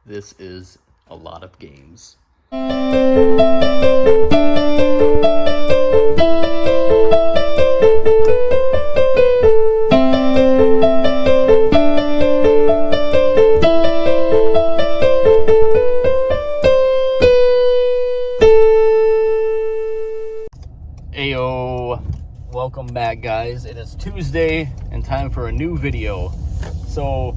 This is a lot of games. Ayo, welcome back guys. It is Tuesday and time for a new video. So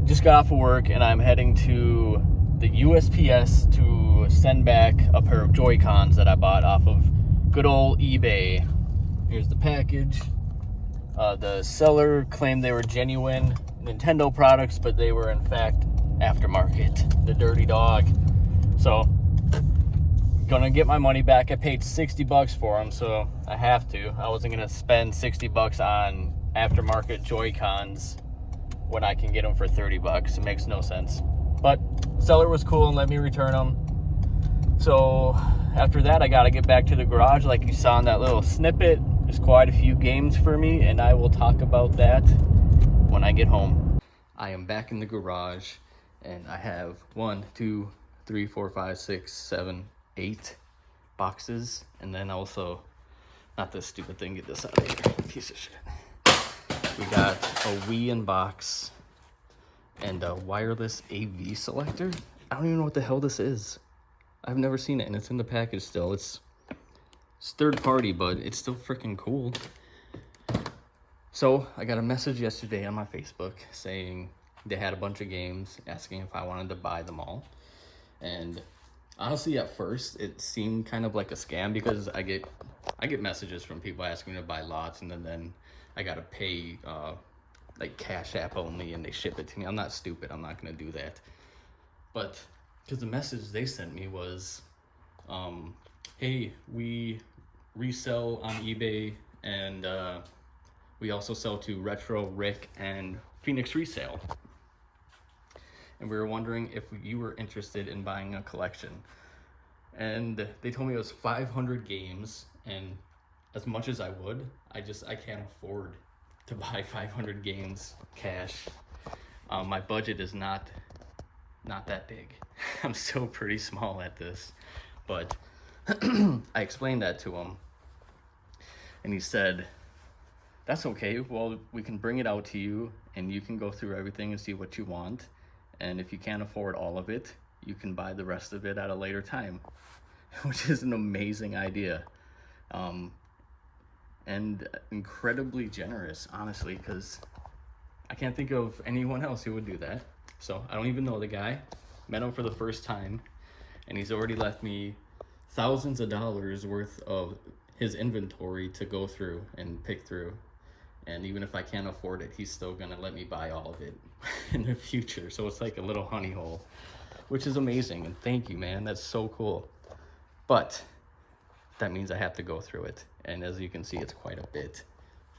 just got off of work and I'm heading to the USPS to send back a pair of Joy-Cons that I bought off of good old eBay. Here's the package. The seller claimed they were genuine Nintendo products, but they were in fact aftermarket. The dirty dog. So gonna get my money back. I paid $60 for them, so I have to. I wasn't gonna spend $60 on aftermarket Joy-Cons when I can get them for $30. It makes no sense. But seller was cool and let me return them. So after that, I gotta get back to the garage like you saw in that little snippet. There's quite a few games for me, and I will talk about that when I get home. I am back in the garage, and I have 1, 2, 3, 4, 5, 6, 7, 8 boxes, and then also, not this stupid thing, get this out of here, piece of shit. We got a Wii in box and a wireless AV selector. I don't even know what the hell this is. I've never seen it, and it's in the package still. It's third party, but it's still freaking cool. So I got a message yesterday on my Facebook saying they had a bunch of games, asking if I wanted to buy them all. And honestly, at first, it seemed kind of like a scam because I get messages from people asking me to buy lots, and then I gotta pay like Cash App only, and they ship it to me. I'm not stupid. I'm not gonna do that. But because the message they sent me was, hey, we resell on eBay, and we also sell to Retro, Rick, and Phoenix Resale. And we were wondering if you were interested in buying a collection. And they told me it was 500 games, and as much as I would, I can't afford to buy 500 games cash. My budget is not that big. I'm still pretty small at this, but I explained that to him, and he said, that's okay. Well, we can bring it out to you, and you can go through everything and see what you want. And if you can't afford all of it, you can buy the rest of it at a later time, which is an amazing idea. And incredibly generous, honestly, because I can't think of anyone else who would do that. So I don't even know the guy. Met him for the first time, and he's already left me thousands of dollars worth of his inventory to go through and pick through. And even if I can't afford it, he's still gonna let me buy all of it in the future. So it's like a little honey hole, which is amazing. And thank you, man. That's so cool. But that means I have to go through it. And as you can see, it's quite a bit,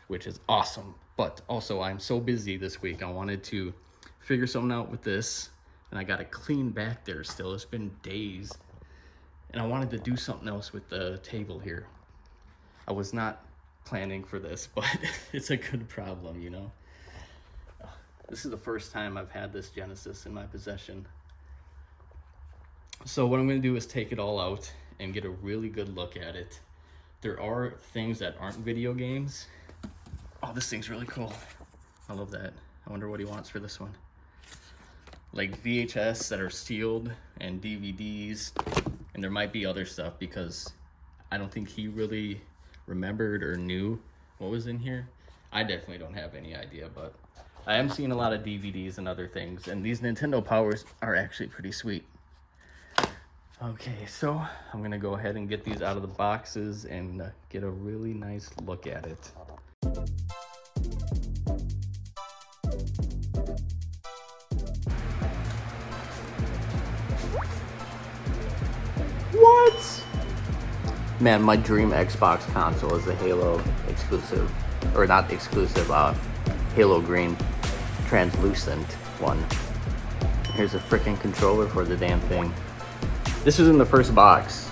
which is awesome. But also, I'm so busy this week. I wanted to figure something out with this, and I got to clean back there still. It's been days. And I wanted to do something else with the table here. I was not planning for this, but it's a good problem, you know. This is the first time I've had this Genesis in my possession. So what I'm going to do is take it all out and get a really good look at it. There are things that aren't video games. Oh, this thing's really cool. I love that. I wonder what he wants for this one. Like VHS that are sealed and DVDs, and there might be other stuff because I don't think he really remembered or knew what was in here. I definitely don't have any idea, but I am seeing a lot of DVDs and other things, and these Nintendo Powers are actually pretty sweet. Okay, so I'm gonna go ahead and get these out of the boxes and get a really nice look at it. What? Man, my dream Xbox console is the Halo exclusive, or not exclusive, Halo Green translucent one. Here's a freaking controller for the damn thing. This was in the first box.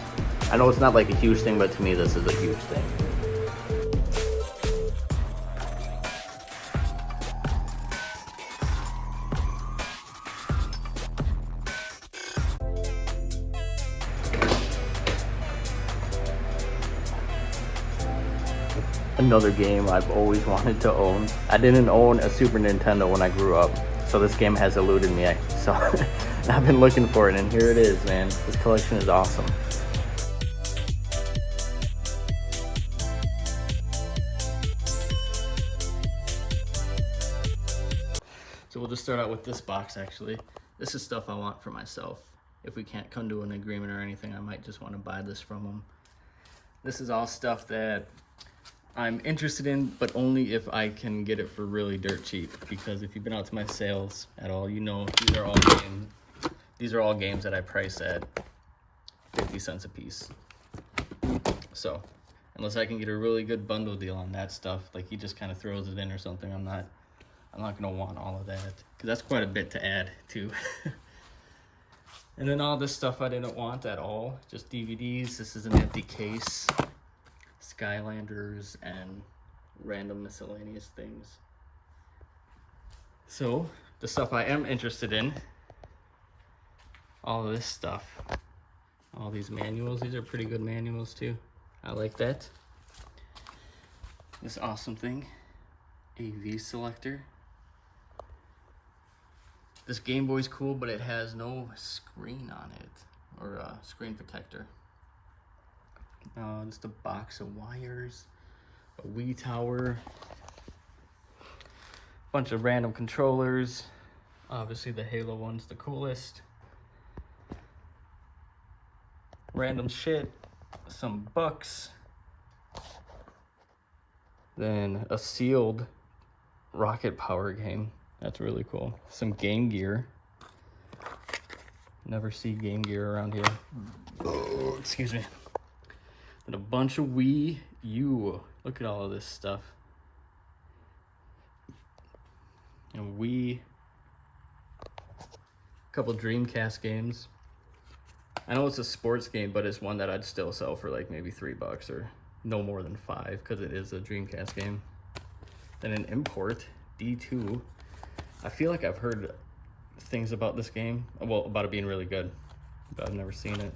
I know it's not like a huge thing, but to me this is a huge thing. another game I've always wanted to own. I didn't own a Super Nintendo when I grew up, so this game has eluded me. So I've been looking for it, and here it is, man. This collection is awesome. So we'll just start out with this box, actually. This is stuff I want for myself. If we can't come to an agreement or anything, I might just want to buy this from them. This is all stuff that I'm interested in, but only if I can get it for really dirt cheap. Because if you've been out to my sales at all, you know these are all games that I price at 50 cents a piece. So unless I can get a really good bundle deal on that stuff, like he just kind of throws it in or something, I'm not gonna want all of that, because that's quite a bit to add too. And then all this stuff I didn't want at all, just DVDs. This is an empty case, Skylanders, and random miscellaneous things. So the stuff I am interested in, all of this stuff, all these manuals. These are pretty good manuals too. I like that. This awesome thing, AV selector. This Game Boy's cool, but it has no screen on it, or a screen protector. Just a box of wires, a Wii tower, bunch of random controllers. Obviously the Halo one's the coolest. Random shit, some bucks, then a sealed Rocket Power game. That's really cool. Some Game Gear. Never see Game Gear around here. Oh, excuse me. And a bunch of Wii U. Look at all of this stuff. And Wii. A couple Dreamcast games. I know it's a sports game, but it's one that I'd still sell for like maybe $3 or no more than $5, because it is a Dreamcast game. Then an import, D2. I feel like I've heard things about this game, well, about it being really good, but I've never seen it.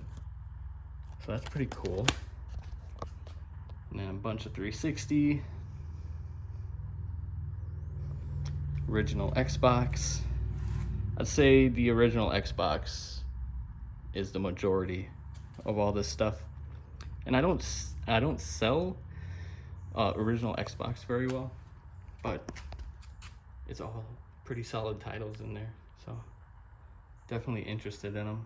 So that's pretty cool. And then a bunch of 360. Original Xbox. I'd say the original Xbox is the majority of all this stuff. And I don't sell original Xbox very well, but it's all pretty solid titles in there, so definitely interested in them.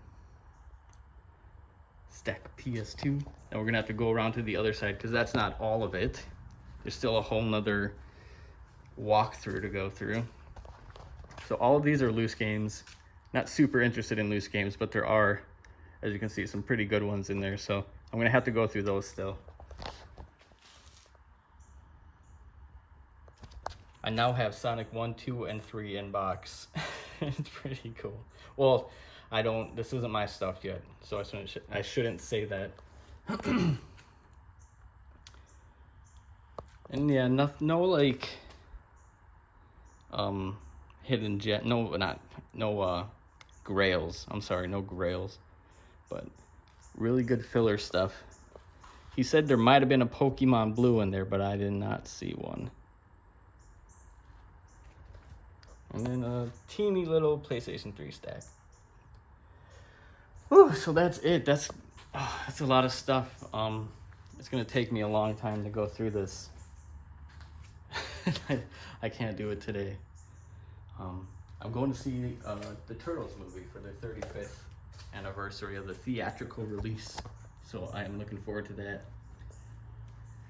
Stack PS2. Now we're gonna have to go around to the other side, because that's not all of it. There's still a whole nother walkthrough to go through. So all of these are loose games. Not super interested in loose games, but there are, as you can see, some pretty good ones in there, so I'm gonna have to go through those still. I now have Sonic 1, 2, and 3 in box. It's pretty cool. Well, this isn't my stuff yet, so I shouldn't say that. And yeah, no like, hidden gem, no grails. I'm sorry, no grails, but really good filler stuff. He said there might have been a Pokemon Blue in there, but I did not see one. And then a teeny little PlayStation 3 stack. Whew, so that's it. That's a lot of stuff. It's gonna take me a long time to go through this. I can't do it today. I'm going to see the Turtles movie for their 35th anniversary of the theatrical release. So I am looking forward to that.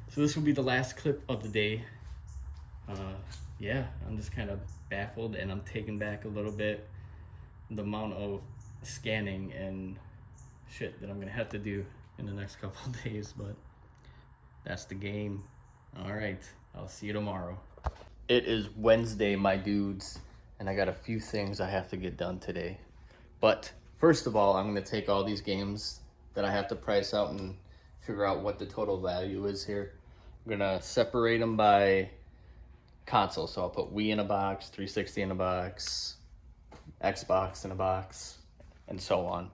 So this will be the last clip of the day. Yeah, I'm just kind of baffled, and I'm taken back a little bit the amount of scanning and shit that I'm gonna have to do in the next couple of days, but that's the game. All right, I'll see you tomorrow. It is Wednesday, my dudes, and I got a few things I have to get done today. But first of all, I'm gonna take all these games that I have to price out and figure out what the total value is here. I'm gonna separate them by console, so I'll put Wii in a box, 360 in a box, Xbox in a box, and so on,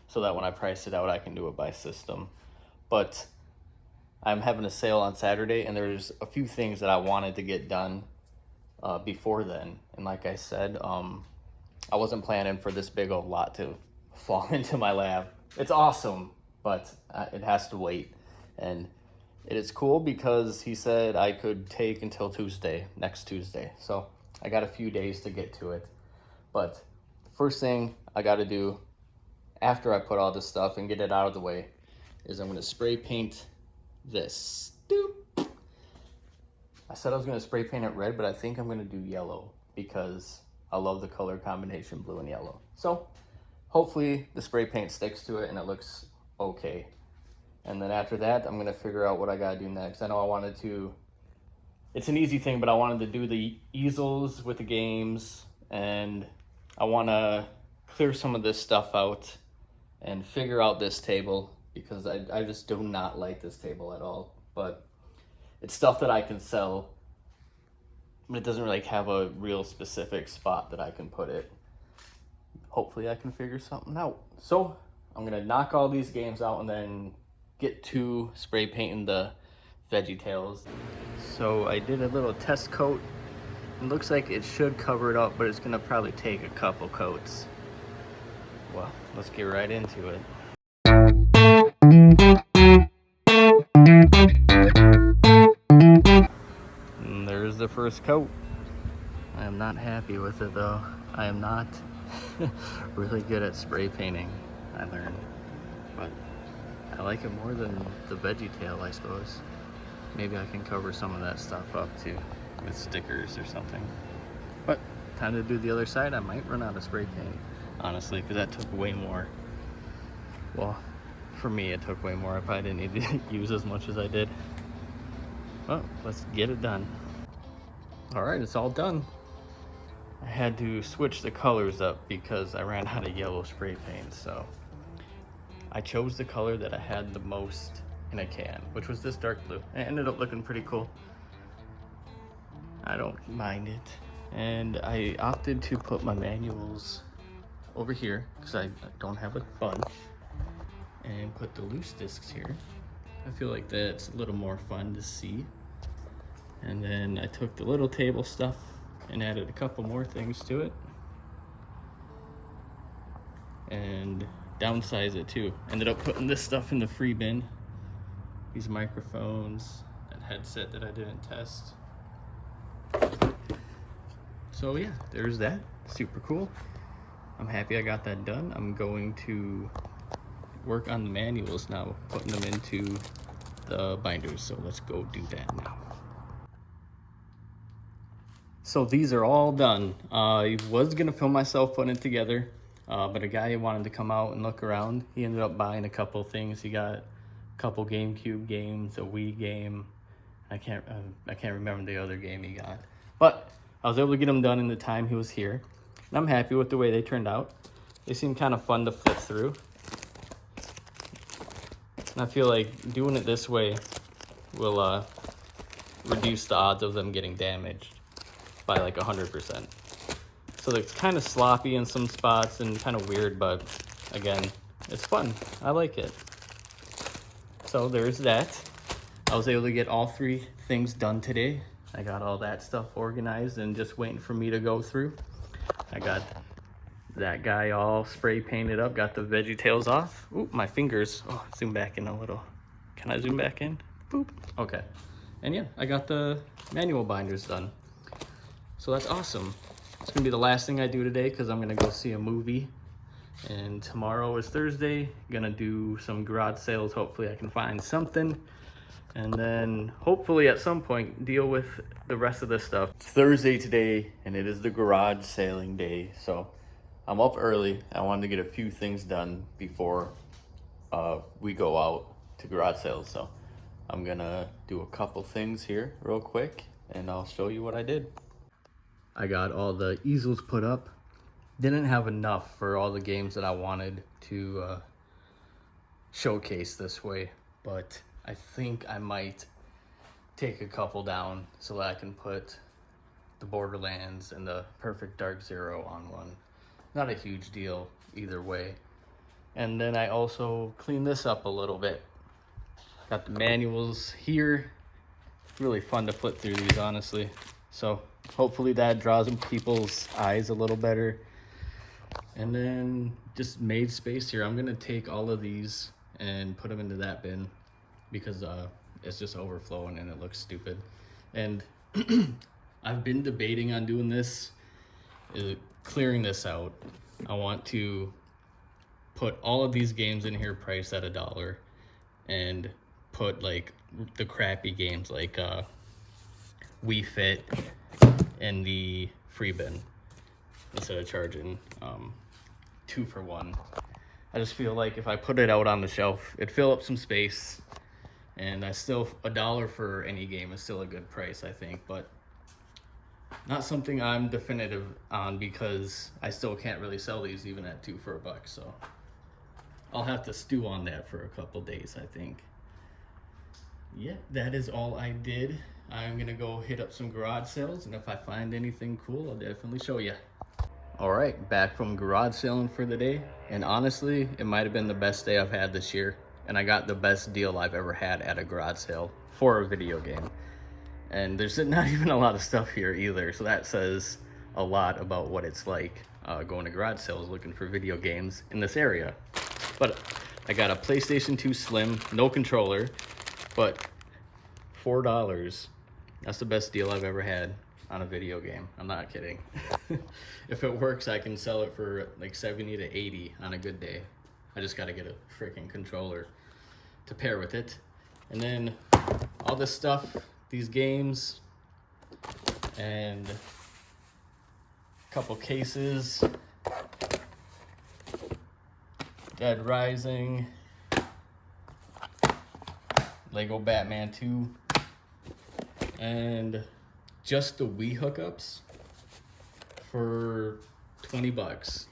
so that when I price it out, I can do it by system. But I'm having a sale on Saturday, and there's a few things that I wanted to get done before then. And like I said, I wasn't planning for this big old lot to fall into my lap. It's awesome, but it has to wait. And it is cool because he said I could take until Tuesday, next Tuesday. So I got a few days to get to it. But first thing I got to do after I put all this stuff and get it out of the way is I'm going to spray paint this. Doop. I said I was going to spray paint it red, but I think I'm going to do yellow because I love the color combination blue and yellow. So hopefully the spray paint sticks to it and it looks okay. And then after that, I'm going to figure out what I got to do next. I know I wanted to, it's an easy thing, but I wanted to do the easels with the games, and I want to clear some of this stuff out and figure out this table because I just do not like this table at all. But it's stuff that I can sell, but it doesn't really have a real specific spot that I can put it. Hopefully I can figure something out. So I'm gonna knock all these games out and then get to spray painting the VeggieTales. So I did a little test coat. It looks like it should cover it up, but it's gonna probably take a couple coats. Well, let's get right into it. And there's the first coat. I am not happy with it though. I am not really good at spray painting, I learned. But I like it more than the VeggieTale, I suppose. Maybe I can cover some of that stuff up too with stickers or something. But time to do the other side. I might run out of spray paint, honestly, because that took way more. Well, for me it took way more. I probably didn't need to use as much as I did. Well, let's get it done. All right, it's all done. I had to switch the colors up because I ran out of yellow spray paint, so I chose the color that I had the most in a can, which was this dark blue. It ended up looking pretty cool. I don't mind it. And I opted to put my manuals over here because I don't have a bunch, and put the loose discs here. I feel like that's a little more fun to see. And then I took the little table stuff and added a couple more things to it and downsize it too. Ended up putting this stuff in the free bin. These microphones, that headset that I didn't test. So yeah, there's that. Super cool. I'm happy I got that done. I'm going to work on the manuals now, putting them into the binders. So let's go do that now. So these are all done. I was gonna film myself putting it together, but a guy wanted to come out and look around. He ended up buying a couple things. He got a couple GameCube games, a Wii game. I can't remember the other game he got. But I was able to get them done in the time he was here. And I'm happy with the way they turned out. They seem kind of fun to flip through. And I feel like doing it this way will reduce the odds of them getting damaged by like 100%. So it's kind of sloppy in some spots and kind of weird, but again, it's fun. I like it. So there's that. I was able to get all 3 things done today. I got all that stuff organized and just waiting for me to go through. I got that guy all spray painted up, got the VeggieTales off. Ooh, my fingers. Oh, zoom back in a little. Can I zoom back in? Boop. Okay. And yeah, I got the manual binders done. So that's awesome. It's gonna be the last thing I do today because I'm gonna go see a movie. And tomorrow is Thursday. Gonna do some garage sales. Hopefully I can find something. And then hopefully at some point deal with the rest of this stuff. It's Thursday today and it is the garage sailing day. So I'm up early. I wanted to get a few things done before we go out to garage sales. So I'm gonna do a couple things here real quick and I'll show you what I did. I got all the easels put up. Didn't have enough for all the games that I wanted to showcase this way, but I think I might take a couple down so that I can put the Borderlands and the Perfect Dark Zero on one. Not a huge deal either way. And then I also cleaned this up a little bit. Got the manuals here. Really fun to flip through these, honestly. So hopefully that draws in people's eyes a little better. And then just made space here. I'm gonna take all of these and put them into that bin because it's just overflowing and it looks stupid. And I've been debating on doing this, clearing this out. I want to put all of these games in here priced at $1 and put like the crappy games like Wii Fit in the free bin instead of charging 2 for 1. I just feel like if I put it out on the shelf, it'd fill up some space, and $1 for any game is still a good price, I think, but not something I'm definitive on because I still can't really sell these even at 2 for $1. So I'll have to stew on that for a couple days, I think. Yeah, that is all I did. I'm gonna go hit up some garage sales, and if I find anything cool, I'll definitely show you. All right, back from garage selling for the day, and honestly, it might have been the best day I've had this year, and I got the best deal I've ever had at a garage sale for a video game. And there's not even a lot of stuff here either, so that says a lot about what it's like going to garage sales looking for video games in this area. But I got a PlayStation 2 Slim, no controller, but $4. That's the best deal I've ever had on a video game. I'm not kidding. If it works, I can sell it for like 70 to 80 on a good day. I just gotta get a freaking controller to pair with it. And then all this stuff, these games, and a couple cases. Dead Rising, Lego Batman 2, and just the Wii hookups for $20.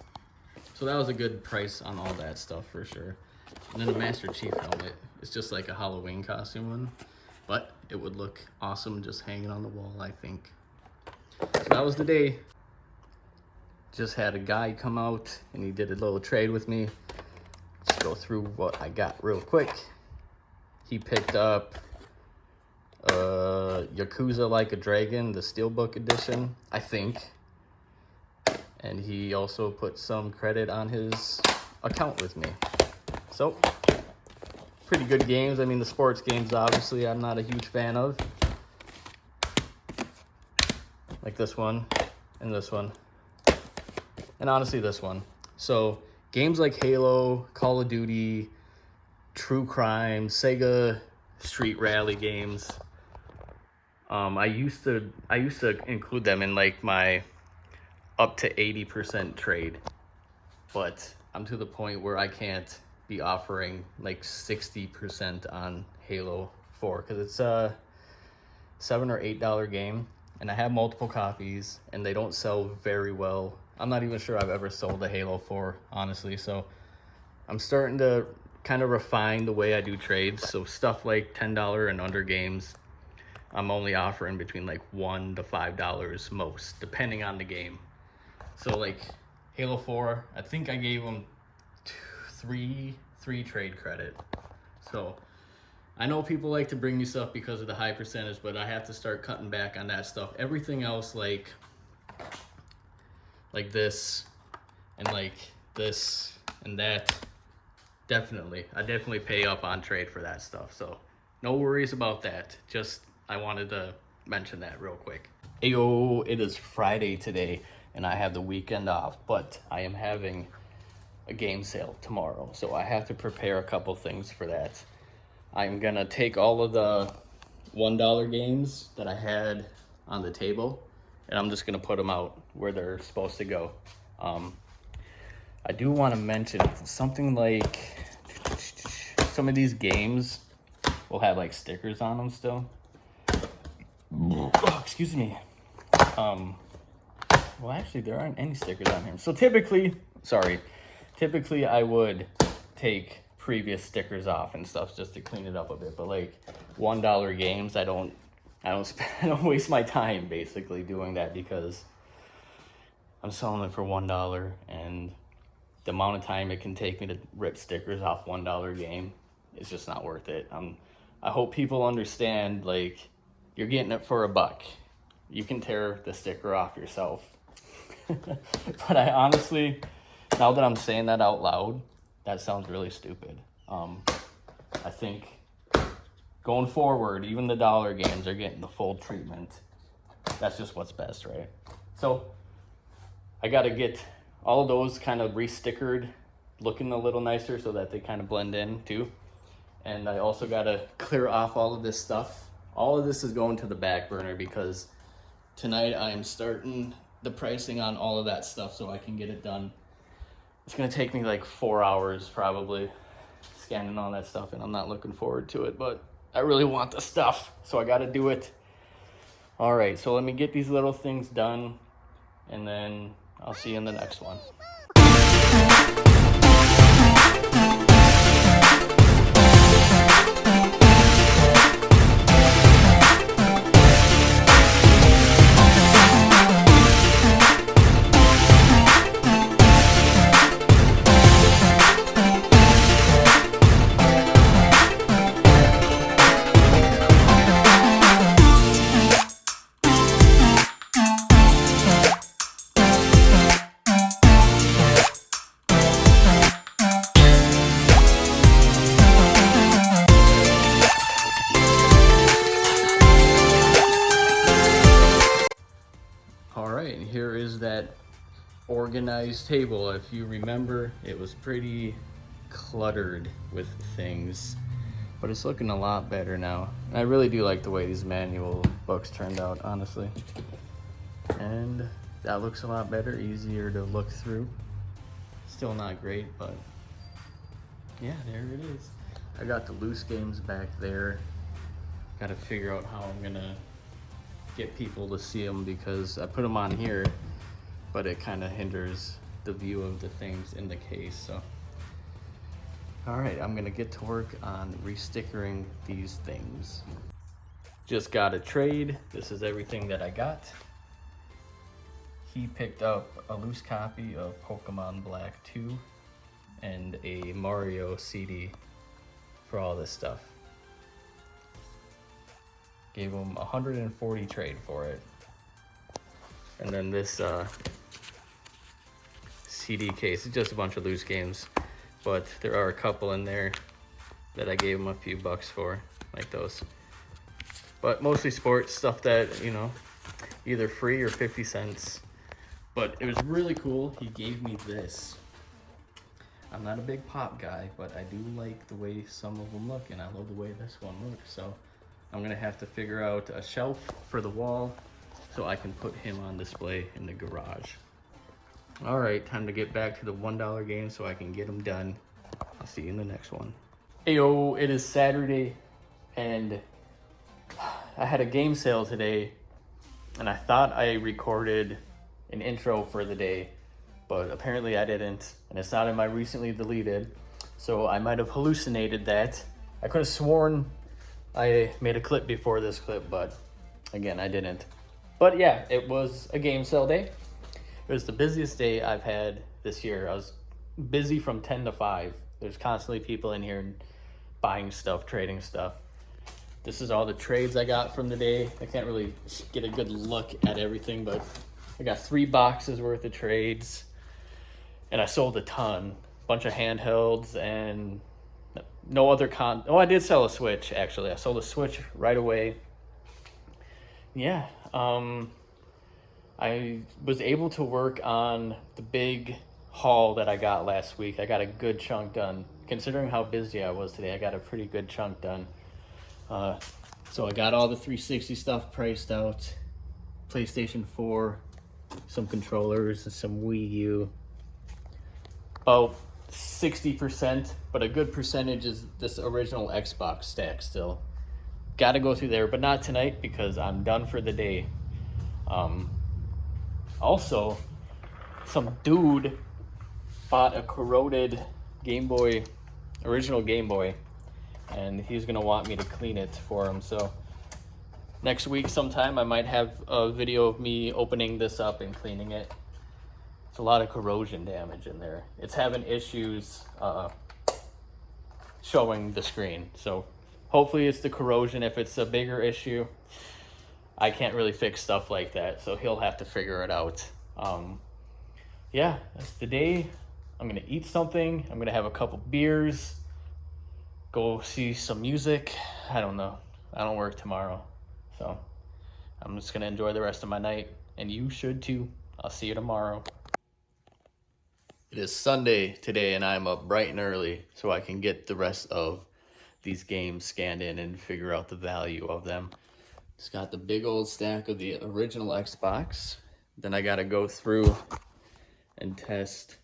So that was a good price on all that stuff for sure. And then a Master Chief helmet. It's just like a Halloween costume one, but it would look awesome just hanging on the wall, I think. So that was the day. Just had a guy come out and he did a little trade with me. Let's go through what I got real quick. He picked up Yakuza Like a Dragon, the Steelbook edition, I think. And he also put some credit on his account with me. So, pretty good games. I mean, the sports games, obviously, I'm not a huge fan of. Like this one, and this one. And honestly, this one. So, games like Halo, Call of Duty, True Crime, Sega Street Rally games. I used to include them in like my up to 80% trade, but I'm to the point where I can't be offering like 60% on Halo 4 because it's a $7 or $8 game, and I have multiple copies and they don't sell very well. I'm not even sure I've ever sold a Halo 4, honestly, so I'm starting to kind of refine the way I do trades. So stuff like $10 and under games, I'm only offering between like $1 to $5 most, depending on the game. So like Halo 4, I think I gave them three trade credit. So I know people like to bring me stuff because of the high percentage, but I have to start cutting back on that stuff. Everything else like this and like this and that, I definitely pay up on trade for that stuff. So no worries about that. Just I wanted to mention that real quick. Ayo, it is Friday today and I have the weekend off, but I am having a game sale tomorrow, so I have to prepare a couple things for that. I'm gonna take all of the $1 games that I had on the table and I'm just gonna put them out where they're supposed to go. I do want to mention something like some of these games will have like stickers on them still. Oh, excuse me. Well, actually, there aren't any stickers on here. So typically I would take previous stickers off and stuff just to clean it up a bit. But like $1 games, I don't waste my time basically doing that because I'm selling it for $1, and the amount of time it can take me to rip stickers off $1 game is just not worth it. I'm I hope people understand, like, you're getting it for $1. You can tear the sticker off yourself. But I honestly, now that I'm saying that out loud, that sounds really stupid. I think going forward, even the dollar games are getting the full treatment. That's just what's best, right? So I got to get all of those kind of re-stickered, looking a little nicer so that they kind of blend in too. And I also got to clear off all of this stuff. All of this is going to the back burner because tonight I am starting the pricing on all of that stuff so I can get it done. It's going to take me like 4 hours probably scanning all that stuff, and I'm not looking forward to it, but I really want the stuff, so I got to do it. All right, so let me get these little things done, and then I'll see you in the next one. All right, and here is that organized table. If you remember, it was pretty cluttered with things, but it's looking a lot better now. And I really do like the way these manual books turned out, honestly. And that looks a lot better, easier to look through. Still not great, but yeah, there it is. I got the loose games back there. Got to figure out how I'm gonna get people to see them because I put them on here, but it kind of hinders the view of the things in the case. So, all right, I'm gonna get to work on re-stickering these things. Just got a trade. This is everything that I got. He picked up a loose copy of Pokemon Black 2 and a Mario CD for all this stuff. Gave him 140 trade for it. And then this CD case is just a bunch of loose games, but there are a couple in there that I gave him a few bucks for, like those. But mostly sports stuff that, you know, either free or 50 cents. But it was really cool. He gave me this. I'm not a big pop guy, but I do like the way some of them look, and I love the way this one looks. So I'm gonna have to figure out a shelf for the wall so I can put him on display in the garage. All right, time to get back to the $1 game so I can get them done. I'll see you in the next one. Heyo, it is Saturday, and I had a game sale today, and I thought I recorded an intro for the day, but apparently I didn't, and it's not in my recently deleted, so I might have hallucinated that. I could have sworn I made a clip before this clip, but again, I didn't. But yeah, it was a game sale day. It was the busiest day I've had this year. I was busy from 10 to 5. There's constantly people in here buying stuff, trading stuff. This is all the trades I got from the day. I can't really get a good look at everything, but I got 3 boxes worth of trades, and I sold a ton. Bunch of handhelds and no other oh, I did sell a Switch, actually. I sold a Switch right away. Yeah, I was able to work on the big haul that I got last week. I got a good chunk done. Considering how busy I was today, I got a pretty good chunk done. So I got all the 360 stuff priced out. PlayStation 4, some controllers, and some Wii U. About 60%, but a good percentage is this original Xbox stack still. Got to go through there, but not tonight because I'm done for the day. Also, some dude bought a corroded Game Boy, original Game Boy, and he's gonna want me to clean it for him. So next week sometime I might have a video of me opening this up and cleaning it. It's a lot of corrosion damage in there. It's having issues showing the screen. So Hopefully it's the corrosion. If it's a bigger issue, I can't really fix stuff like that, so he'll have to figure it out. Yeah, that's the day. I'm gonna eat something. I'm gonna have a couple beers, go see some music. I don't know. I don't work tomorrow, so I'm just gonna enjoy the rest of my night, and you should too. I'll see you tomorrow. It is Sunday today, and I'm up bright and early so I can get the rest of these games scanned in and figure out the value of them. It's got the big old stack of the original Xbox. Then I gotta go through and test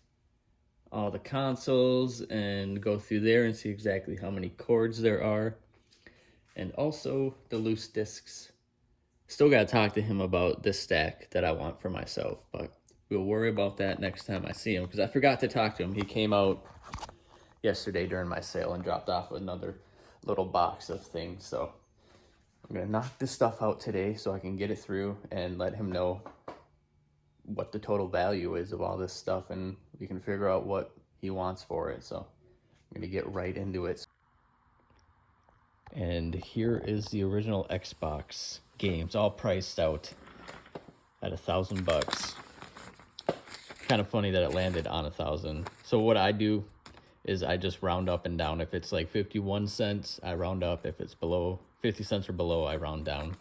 all the consoles and go through there and see exactly how many cords there are. And also the loose discs. Still gotta talk to him about this stack that I want for myself, but we'll worry about that next time I see him, because I forgot to talk to him. He came out yesterday during my sale and dropped off another little box of things, so I'm gonna knock this stuff out today so I can get it through and let him know what the total value is of all this stuff, and we can figure out what he wants for it. So I'm gonna get right into it. And here is the original Xbox games, all priced out at $1,000. Kind of funny that it landed on 1,000. So what I do is I just round up and down. If it's like 51 cents, I round up. If it's below 50 cents or below, I round down. And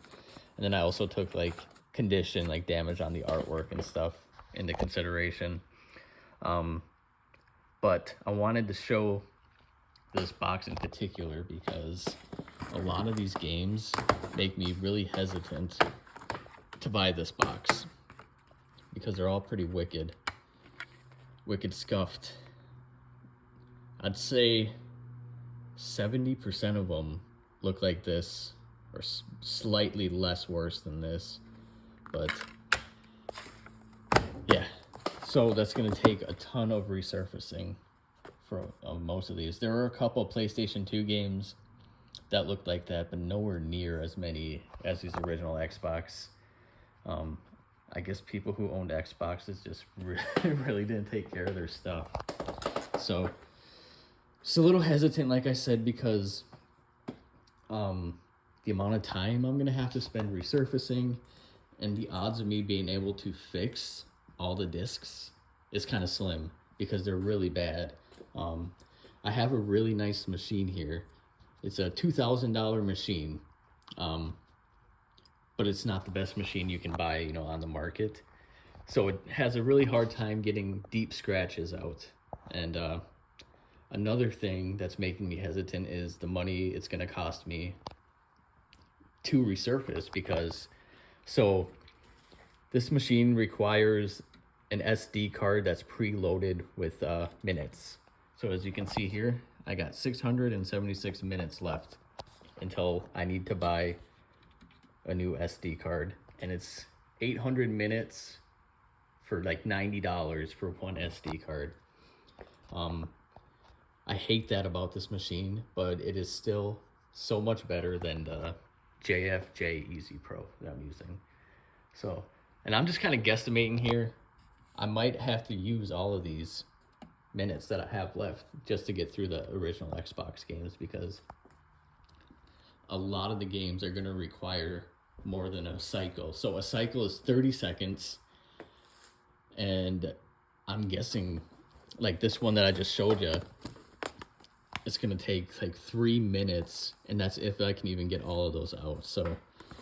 then I also took like condition, like damage on the artwork and stuff into consideration. But I wanted to show this box in particular because a lot of these games make me really hesitant to buy this box because they're all pretty wicked scuffed. I'd say 70% of them look like this, or slightly less worse than this, but yeah. So that's gonna take a ton of resurfacing for most of these. There were a couple PlayStation 2 games that looked like that, but nowhere near as many as these original Xbox. I guess people who owned Xboxes just really didn't take care of their stuff. So it's a little hesitant, like I said, because the amount of time I'm gonna have to spend resurfacing and the odds of me being able to fix all the discs is kind of slim because they're really bad. I have a really nice machine here. It's a $2,000 machine, but it's not the best machine you can buy, you know, on the market. So it has a really hard time getting deep scratches out. And another thing that's making me hesitant is the money it's going to cost me to resurface, because so this machine requires an SD card that's preloaded with minutes. So as you can see here, I got 676 minutes left until I need to buy a new SD card, and it's 800 minutes for like $90 for one SD card. I hate that about this machine, but it is still so much better than the JFJ Easy Pro that I'm using. So, and I'm just kind of guesstimating here. I might have to use all of these minutes that I have left just to get through the original Xbox games, because a lot of the games are going to require more than a cycle. So a cycle is 30 seconds, and I'm guessing like this one that I just showed you, it's going to take like 3 minutes, and that's if I can even get all of those out. So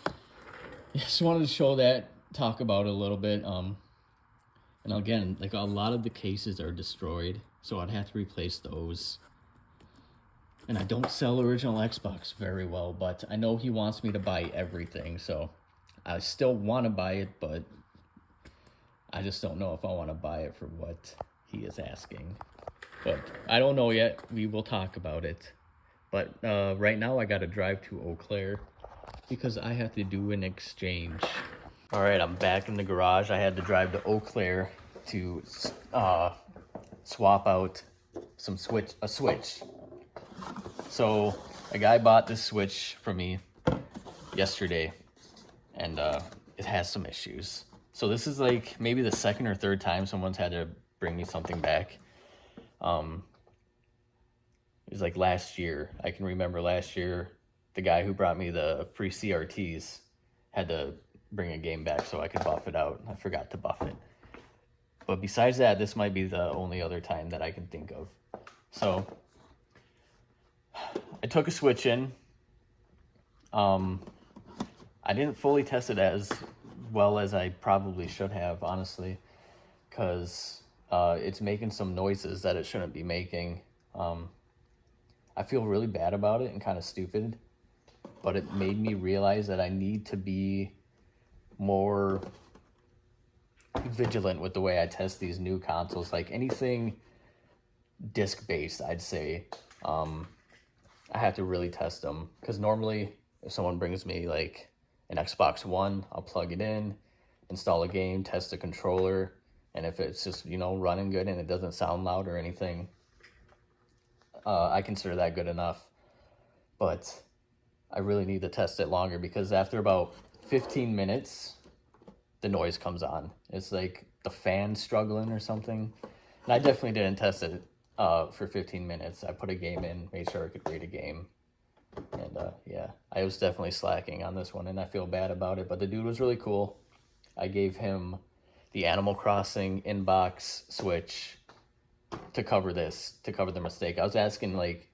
I just wanted to show that, talk about it a little bit. And again, like a lot of the cases are destroyed, so I'd have to replace those. And I don't sell original Xbox very well, but I know he wants me to buy everything, so I still want to buy it, but I just don't know if I want to buy it for what he is asking. But I don't know yet. We will talk about it. But right now I got to drive to Eau Claire because I have to do an exchange. All right, I'm back in the garage. I had to drive to Eau Claire to swap out a switch. So a guy bought this switch for me yesterday, and it has some issues. So this is like maybe the second or third time someone's had to bring me something back. It was like last year. I can remember last year the guy who brought me the free CRTs had to bring a game back so I could buff it out. I forgot to buff it. But besides that, this might be the only other time that I can think of. So I took a Switch in. I didn't fully test it as well as I probably should have, honestly, because it's making some noises that it shouldn't be making. I feel really bad about it and kind of stupid, but it made me realize that I need to be more vigilant with the way I test these new consoles. Like anything disc-based, I'd say, I have to really test them, because normally if someone brings me like an Xbox One, I'll plug it in, install a game, test the controller, and if it's just, you know, running good and it doesn't sound loud or anything, I consider that good enough. But I really need to test it longer, because after about 15 minutes, the noise comes on. It's like the fan struggling or something. And I definitely didn't test it for 15 minutes. I put a game in, made sure I could read a game. And yeah, I was definitely slacking on this one, and I feel bad about it. But the dude was really cool. I gave him the Animal Crossing inbox Switch to cover the mistake. I was asking like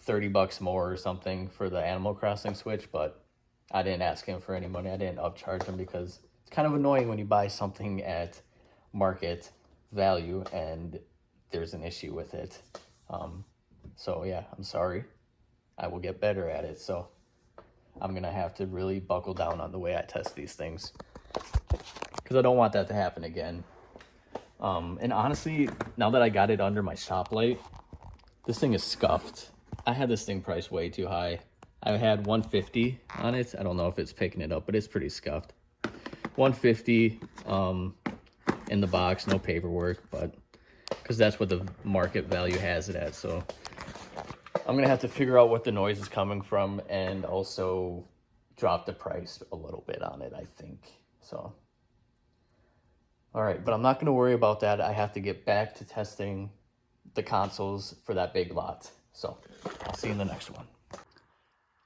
$30 more or something for the Animal Crossing Switch, but I didn't ask him for any money. I didn't upcharge him, because it's kind of annoying when you buy something at market value and there's an issue with it. So yeah, I'm sorry. I will get better at it. So I'm going to have to really buckle down on the way I test these things, because I don't want that to happen again. And honestly, now that I got it under my shop light, this thing is scuffed. I had this thing priced way too high. I had $150 on it. I don't know if it's picking it up, but it's pretty scuffed. $150 in the box, no paperwork, but because that's what the market value has it at. So I'm gonna have to figure out what the noise is coming from, and also drop the price a little bit on it, I think. So all right, but I'm not gonna worry about that. I have to get back to testing the consoles for that big lot. So I'll see you in the next one.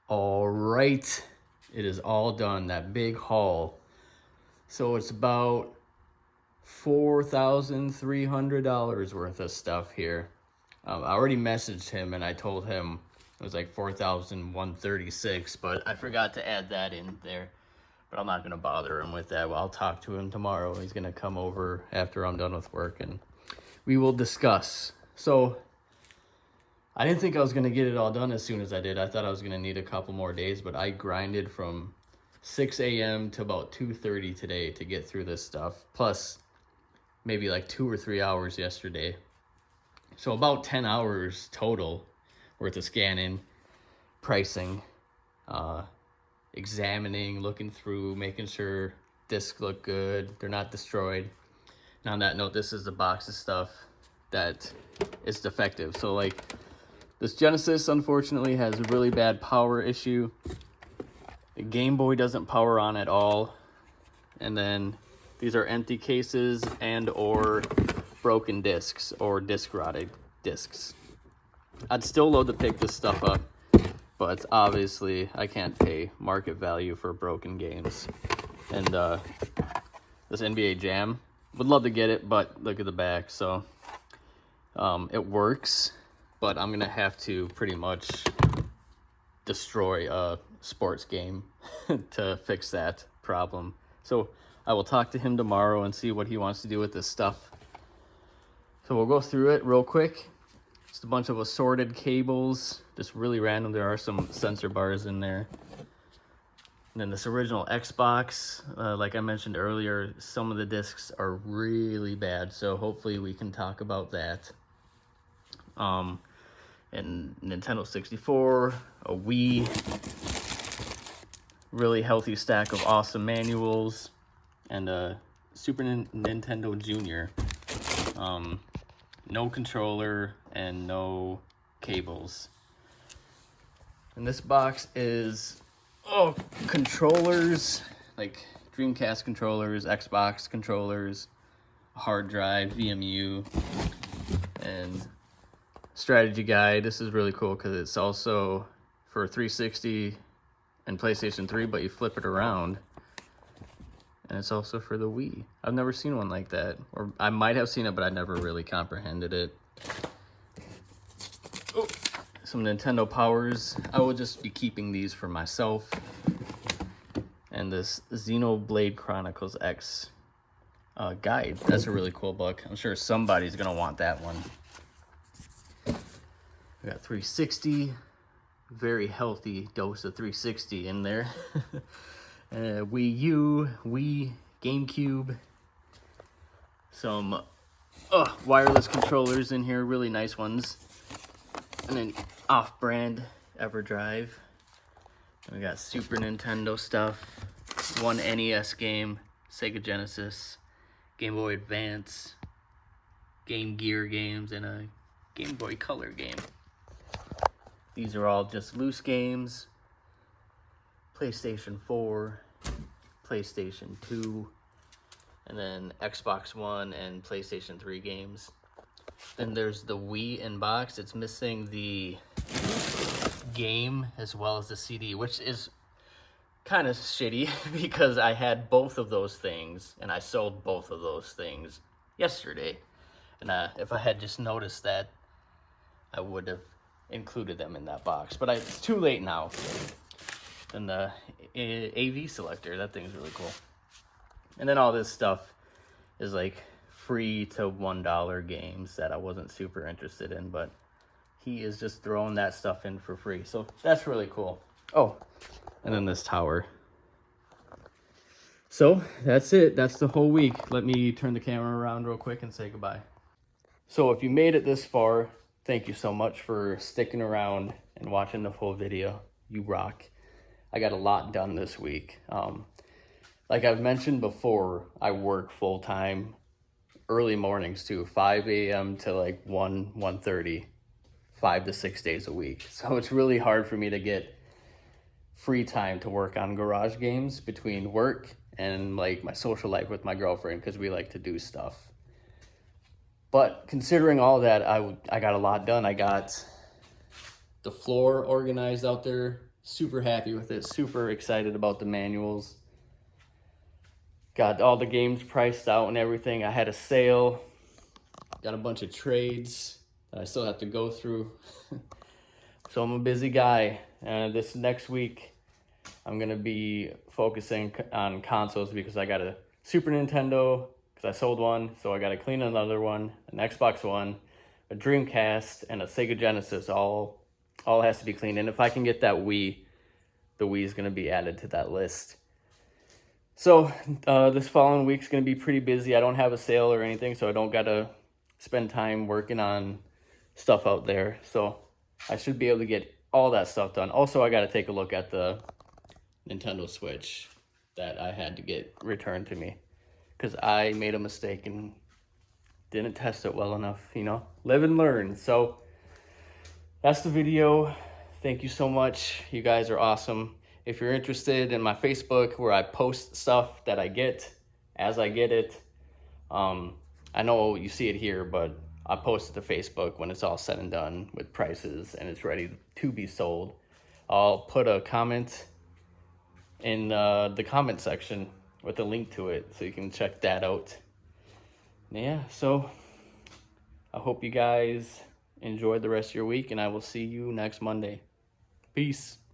All right, it is all done, that big haul. So it's about $4,300 worth of stuff here. I already messaged him and I told him it was like $4,136, but I forgot to add that in there. But I'm not gonna bother him with that. Well, I'll talk to him tomorrow. He's gonna come over after I'm done with work and we will discuss. So I didn't think I was gonna get it all done as soon as I did. I thought I was gonna need a couple more days, but I grinded from 6 a.m. to about 2:30 today to get through this stuff, plus maybe like 2 or 3 hours yesterday. So about 10 hours total worth of scanning, pricing, examining, looking through, making sure discs look good, they're not destroyed. And on that note, this is the box of stuff that is defective. So like this Genesis, unfortunately, has a really bad power issue. The Game Boy doesn't power on at all. And then these are empty cases and or broken discs or disc rotted discs. I'd still love to pick this stuff up, but obviously I can't pay market value for broken games. And this NBA Jam, would love to get it, but look at the back. So it works, but I'm gonna have to pretty much destroy a sports game to fix that problem. So I will talk to him tomorrow and see what he wants to do with this stuff. So we'll go through it real quick. Just a bunch of assorted cables, just really random. There are some sensor bars in there. And then this original Xbox, like I mentioned earlier, some of the discs are really bad, so hopefully we can talk about that. And Nintendo 64, a Wii, really healthy stack of awesome manuals, and a Super Nintendo Junior. No controller and no cables. And this box is controllers, like Dreamcast controllers, Xbox controllers, hard drive, VMU, and strategy guide. This is really cool because it's also for 360 and PlayStation 3, but you flip it around. And it's also for the Wii. I've never seen one like that. Or I might have seen it, but I never really comprehended it. Oh, some Nintendo Powers. I will just be keeping these for myself. And this Xenoblade Chronicles X guide. That's a really cool book. I'm sure somebody's going to want that one. We got 360. Very healthy dose of 360 in there. Wii U, Wii, GameCube. Some wireless controllers in here, really nice ones. And then off-brand EverDrive. We got Super Nintendo stuff, one NES game, Sega Genesis, Game Boy Advance, Game Gear games, and a Game Boy Color game. These are all just loose games. PlayStation 4, PlayStation 2, and then Xbox One and PlayStation 3 games. Then there's the Wii in box. It's missing the game as well as the CD, which is kind of shitty because I had both of those things and I sold both of those things yesterday. And if I had just noticed that, I would have included them in that box. But it's too late now. And the AV selector, that thing's really cool. And then all this stuff is like free to $1 games that I wasn't super interested in, but he is just throwing that stuff in for free. So that's really cool. Oh, and then this tower. So that's it. That's the whole week. Let me turn the camera around real quick and say goodbye. So if you made it this far, thank you so much for sticking around and watching the full video. You rock. I got a lot done this week. Like I've mentioned before, I work full time, early mornings too, 5 a.m. to like 1:30, 5 to 6 days a week. So it's really hard for me to get free time to work on garage games between work and like my social life with my girlfriend, because we like to do stuff. But considering all that, I got a lot done. I got the floor organized out there. Super happy with it. Super excited about the manuals. Got all the games priced out and everything. I had a sale. Got a bunch of trades that I still have to go through. So I'm a busy guy. This next week, I'm going to be focusing on consoles because I got a Super Nintendo because I sold one. So I got to clean another one, an Xbox One, a Dreamcast, and a Sega Genesis. All has to be cleaned. And if I can get that Wii, the Wii is going to be added to that list. So this following week's going to be pretty busy. I don't have a sale or anything, so I don't got to spend time working on stuff out there. So I should be able to get all that stuff done. Also, I got to take a look at the Nintendo Switch that I had to get returned to me because I made a mistake and didn't test it well enough, you know. Live and learn. So that's the video. Thank you so much. You guys are awesome. If you're interested in my Facebook where I post stuff that I get as I get it, I know you see it here, but I post it to Facebook when it's all said and done with prices and it's ready to be sold. I'll put a comment in the comment section with a link to it so you can check that out. Yeah, so I hope you guys enjoy the rest of your week and I will see you next Monday. Peace.